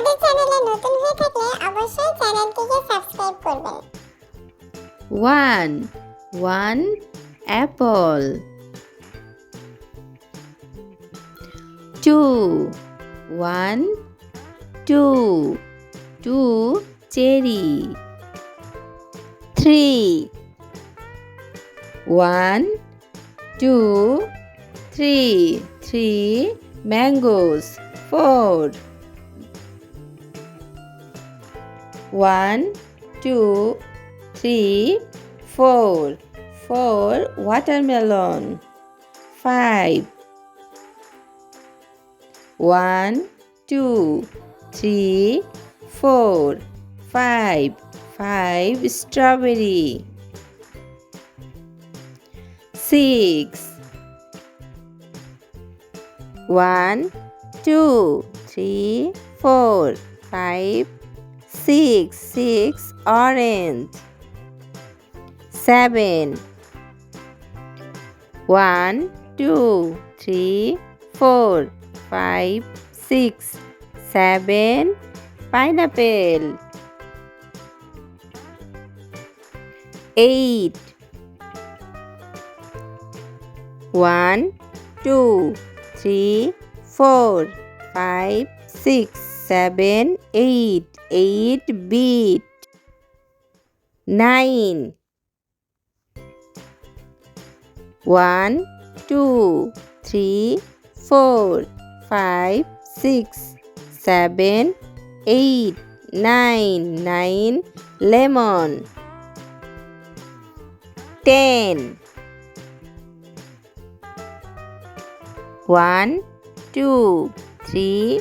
আমাদের চ্যানেলে নতুন হয়ে থাকলে অবশ্যই চ্যানেলটিকে সাবস্ক্রাইব করবেন। 1 apple. 2 cherry. 3 3 mangoes. 4 4 watermelon. 5 5 strawberry. 6 6 orange. 7 7 pineapple. 8 8 beet. 9 9 lemon. 10 1 2 3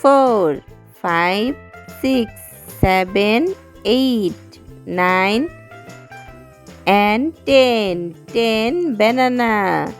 4 5 6 7 8 9 and 10 banana.